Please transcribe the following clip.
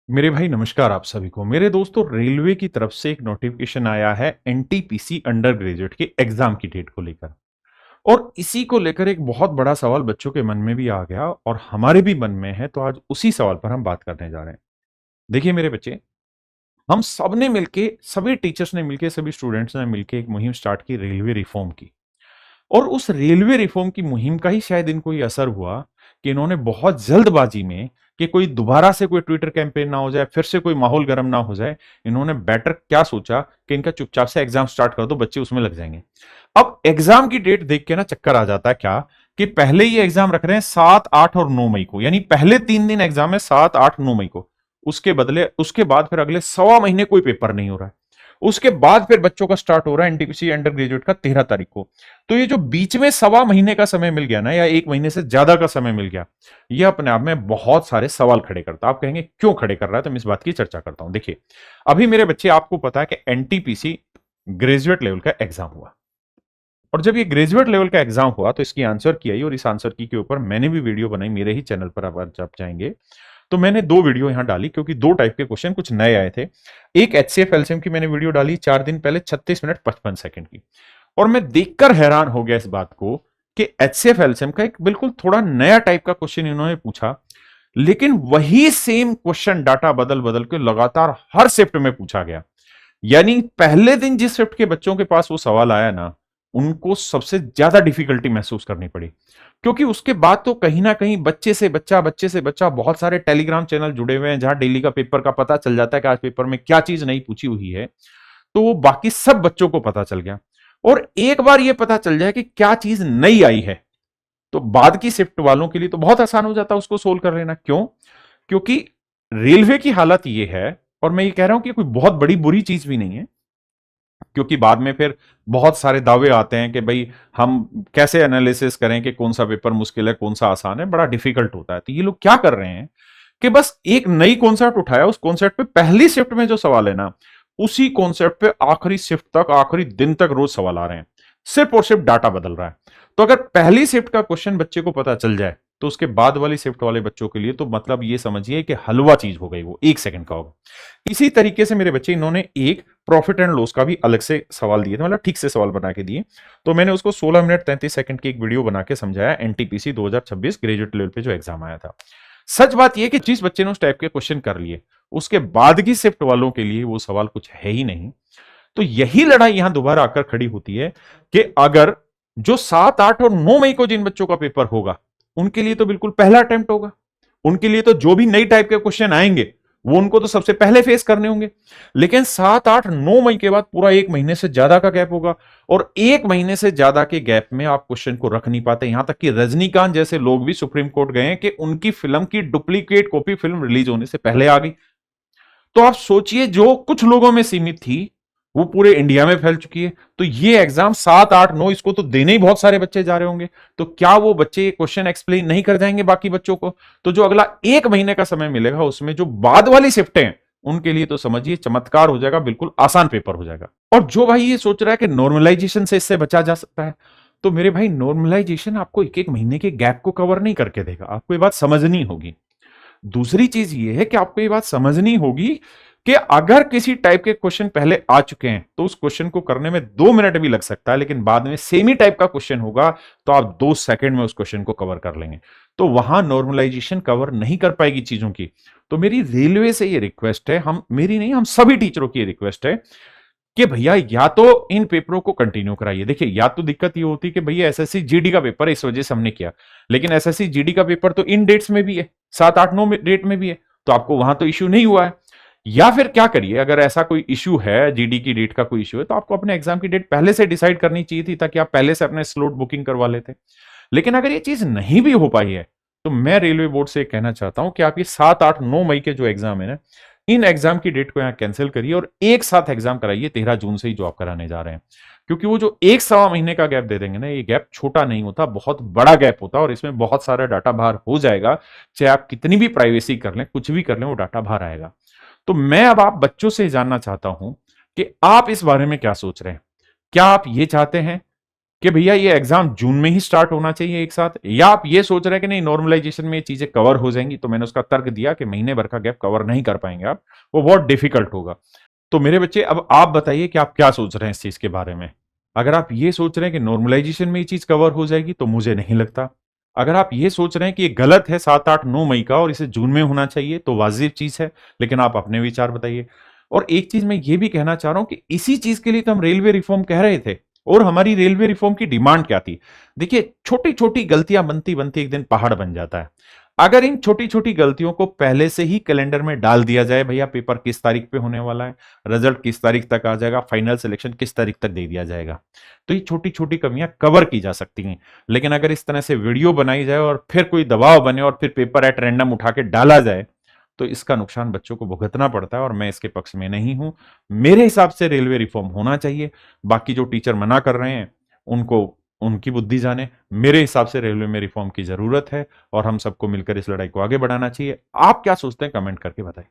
मेरे भाई नमस्कार आप सभी को। मेरे दोस्तों, रेलवे की तरफ से एक नोटिफिकेशन आया है एनटीपीसी अंडर ग्रेजुएट के एग्जाम की डेट को लेकर। और इसी को लेकर एक बहुत बड़ा सवाल बच्चों के मन में भी आ गया और हमारे भी मन में है, तो आज उसी सवाल पर हम बात करने जा रहे हैं। देखिए मेरे बच्चे, हम सब ने मिलके, सभी टीचर्स ने मिलके, सभी स्टूडेंट्स ने मिलके एक मुहिम स्टार्ट की रेलवे रिफॉर्म की। और उस रेलवे रिफॉर्म की मुहिम का ही शायद इनको ये असर हुआ कि इन्होंने बहुत जल्दबाजी में, कि कोई दोबारा से कोई ट्विटर कैंपेन ना हो जाए, फिर से कोई माहौल गर्म ना हो जाए, इन्होंने बेटर क्या सोचा कि इनका चुपचाप से एग्जाम स्टार्ट कर दो, बच्चे उसमें लग जाएंगे। अब एग्जाम की डेट देख के ना चक्कर आ जाता है क्या, कि पहले ये एग्जाम रख रहे हैं 7, 8 और 9 मई को, यानी पहले 3 दिन एग्जाम है 7, 8, 9 मई को। उसके बाद फिर अगले सवा महीने कोई पेपर नहीं हो रहा है। उसके बाद फिर बच्चों का स्टार्ट हो रहा है एनटीपीसी अंडर ग्रेजुएट का 13 तारीख को। तो ये जो बीच में सवा महीने का समय मिल गया ना, या 1 महीने से ज्यादा का समय मिल गया, ये अपने आप में बहुत सारे सवाल खड़े करता है। आप कहेंगे क्यों खड़े कर रहा है, तो मैं इस बात की चर्चा करता हूं। देखिए, अभी मेरे बच्चे, आपको पता है कि एनटीपीसी ग्रेजुएट लेवल का एग्जाम हुआ। और जब ये ग्रेजुएट लेवल का एग्जाम हुआ तो इसकी आंसर की आई, और इस आंसर की के ऊपर मैंने भी वीडियो बनाई मेरे ही चैनल पर। आप जाएंगे तो मैंने दो वीडियो यहां डाली, क्योंकि दो टाइप के क्वेश्चन कुछ नए आए थे। एक एचसीएफ एलसीएम की मैंने वीडियो डाली 4 दिन पहले, 36 मिनट 55 सेकंड की। और मैं देखकर हैरान हो गया इस बात को कि एचसीएफ एलसीएम का एक बिल्कुल थोड़ा नया टाइप का क्वेश्चन इन्होंने पूछा, लेकिन वही सेम क्वेश्चन डाटा बदल बदल के लगातार हर शिफ्ट में पूछा गया। यानी पहले दिन जिस शिफ्ट के बच्चों के पास वो सवाल आया ना, उनको सबसे ज्यादा डिफिकल्टी महसूस करनी पड़ी। क्योंकि उसके बाद तो कहीं ना कहीं बच्चे से बच्चा बहुत सारे टेलीग्राम चैनल जुड़े हुए हैं, जहां डेली का पेपर का पता चल जाता है कि आज पेपर में क्या चीज नई पूछी हुई है। तो वो बाकी सब बच्चों को पता चल गया। और एक बार ये पता चल जाए कि क्या चीज नई आई है, तो बाद की शिफ्ट वालों के लिए तो बहुत आसान हो जाता है उसको सोल्व कर लेना। क्यों? क्योंकि रेलवे की हालत ये है, और मैं ये कह रहा हूं कि कोई बहुत बड़ी बुरी चीज भी नहीं है, क्योंकि बाद में फिर बहुत सारे दावे आते हैं कि भाई हम कैसे एनालिसिस करें कि कौन सा पेपर मुश्किल है, कौन सा आसान है, बड़ा डिफिकल्ट होता है। तो ये लोग क्या कर रहे हैं कि बस एक नई कॉन्सेप्ट उठाया, उस कॉन्सेप्ट पे पहली शिफ्ट में जो सवाल है ना, उसी कॉन्सेप्ट पे आखिरी शिफ्ट तक, आखिरी दिन तक रोज सवाल आ रहे हैं। सिर्फ और सिर्फ डाटा बदल रहा है। तो अगर पहली शिफ्ट का क्वेश्चन बच्चे को पता चल जाए, तो उसके बाद वाली शिफ्ट वाले बच्चों के लिए तो मतलब ये समझिए कि हलवा चीज हो गई, वो 1 सेकंड का होगा। इसी तरीके से मेरे बच्चे, इन्होंने एक प्रॉफिट एंड लॉस का भी अलग से सवाल दिए थे, मतलब ठीक से सवाल बना के दिए। तो मैंने उसको 16 मिनट 33 सेकंड की एक वीडियो बना के समझाया, एनटीपीसी 2026 ग्रेजुएट लेवल पे जो एग्जाम आया था। सच बात यह कि जिस बच्चे ने उस टाइप के क्वेश्चन कर लिए, उसके बाद की शिफ्ट वालों के लिए वो सवाल कुछ है ही नहीं। तो यही लड़ाई यहां दोबारा आकर खड़ी होती है कि अगर जो 7, 8 और 9 मई को जिन बच्चों का पेपर होगा, उनके लिए तो बिल्कुल पहला अटेम्प्ट होगा। उनके लिए तो जो भी नई टाइप के क्वेश्चन आएंगे, वो उनको तो सबसे पहले फेस करने होंगे। लेकिन 7, 8, 9 मई के बाद पूरा 1 महीने से ज्यादा का गैप होगा, और 1 महीने से ज्यादा के गैप में आप क्वेश्चन को रख नहीं पाते। यहां तक कि रजनीकांत जैसे लोग भी सुप्रीम कोर्ट गए हैं कि उनकी फिल्म की डुप्लीकेट कॉपी फिल्म रिलीज होने से पहले आ गई। तो आप सोचिए, जो कुछ लोगों में सीमित थी, वो पूरे इंडिया में फैल चुकी है। तो ये एग्जाम 7, 8, 9, इसको तो देने ही बहुत सारे बच्चे जा रहे होंगे। तो क्या वो बच्चे ये क्वेश्चन एक्सप्लेन नहीं कर जाएंगे बाकी बच्चों को? तो जो अगला 1 महीने का समय मिलेगा, उसमें जो बाद वाली शिफ्टें हैं, उनके लिए तो समझिए चमत्कार हो जाएगा, बिल्कुल आसान पेपर हो जाएगा। और जो भाई ये सोच रहा है कि नॉर्मलाइजेशन से इससे बचा जा सकता है, तो मेरे भाई, नॉर्मलाइजेशन आपको 1 1 महीने के गैप को कवर नहीं करके देगा। आपको ये बात समझनी होगी। दूसरी चीज ये है कि आपको ये बात समझनी होगी कि अगर किसी टाइप के क्वेश्चन पहले आ चुके हैं, तो उस क्वेश्चन को करने में 2 मिनट भी लग सकता है, लेकिन बाद में सेम ही टाइप का क्वेश्चन होगा, तो आप 2 सेकंड में उस क्वेश्चन को कवर कर लेंगे। तो वहां नॉर्मलाइजेशन कवर नहीं कर पाएगी चीजों की। तो मेरी रेलवे से ये रिक्वेस्ट है, हम मेरी नहीं, हम सभी टीचरों की रिक्वेस्ट है कि भैया, या तो इन पेपरों को कंटिन्यू कराइए। देखिए, या तो दिक्कत ये होती कि भैया एसएससी जीडी का पेपर है, इस वजह से हमने किया, लेकिन एसएससी जीडी का पेपर तो इन डेट्स में भी है, 7, 8, 9 डेट में भी है, तो आपको वहां तो इश्यू नहीं हुआ है। या फिर क्या करिए, अगर ऐसा कोई इश्यू है, जीडी की डेट का कोई इश्यू है, तो आपको अपने एग्जाम की डेट पहले से डिसाइड करनी चाहिए थी, ताकि आप पहले से अपने स्लॉट बुकिंग करवा लेते। लेकिन अगर ये चीज नहीं भी हो पाई है, तो मैं रेलवे बोर्ड से कहना चाहता हूं कि आप ये 7, 8, 9 मई के जो एग्जाम है ना, इन एग्जाम की डेट को यहां कैंसिल करिए और एक साथ एग्जाम कराइए 13 जून से ही, जो आप कराने जा रहे हैं। क्योंकि वो जो एक सवा महीने का गैप दे देंगे ना, ये गैप छोटा नहीं होता, बहुत बड़ा गैप होता है, और इसमें बहुत सारा डाटा बाहर हो जाएगा। चाहे आप कितनी भी प्राइवेसी कर लें, कुछ भी कर लें, वो डाटा बाहर आएगा। तो मैं अब आप बच्चों से जानना चाहता हूं कि आप इस बारे में क्या सोच रहे हैं। क्या आप ये चाहते हैं कि भैया ये एग्जाम जून में ही स्टार्ट होना चाहिए एक साथ, या आप ये सोच रहे हैं कि नहीं नॉर्मलाइजेशन में ये चीजें कवर हो जाएंगी। तो मैंने उसका तर्क दिया कि महीने भर का गैप कवर नहीं कर पाएंगे आप, वो बहुत डिफिकल्ट होगा। तो मेरे बच्चे, अब आप बताइए कि आप क्या सोच रहे हैं इस चीज के बारे में। अगर आप ये सोच रहे हैं कि नॉर्मलाइजेशन में ये चीज कवर हो जाएगी तो मुझे नहीं लगता। अगर आप ये सोच रहे हैं कि ये गलत है 7 8 9 मई का और इसे जून में होना चाहिए तो वाजिब चीज है, लेकिन आप अपने विचार बताइए। और एक चीज मैं ये भी कहना चाह रहा हूं कि इसी चीज के लिए तो हम रेलवे रिफॉर्म कह रहे थे, और हमारी रेलवे रिफॉर्म की डिमांड क्या थी। देखिए, छोटी छोटी गलतियां बनती बनती एक दिन पहाड़ बन जाता है। अगर इन छोटी छोटी गलतियों को पहले से ही कैलेंडर में डाल दिया जाए, भैया पेपर किस तारीख पे होने वाला है, रिजल्ट किस तारीख तक आ जाएगा, फाइनल सिलेक्शन किस तारीख तक दे दिया जाएगा, तो ये छोटी छोटी कमियां कवर की जा सकती हैं। लेकिन अगर इस तरह से वीडियो बनाई जाए और फिर कोई दबाव बने और फिर पेपर एट रैंडम उठा के डाला जाए, तो इसका नुकसान बच्चों को भुगतना पड़ता है, और मैं इसके पक्ष में नहीं हूं। मेरे हिसाब से रेलवे रिफॉर्म होना चाहिए। बाकी जो टीचर मना कर रहे हैं उनको उनकी बुद्धि जाने। मेरे हिसाब से रेलवे में रिफॉर्म की जरूरत है और हम सबको मिलकर इस लड़ाई को आगे बढ़ाना चाहिए। आप क्या सोचते हैं, कमेंट करके बताइए।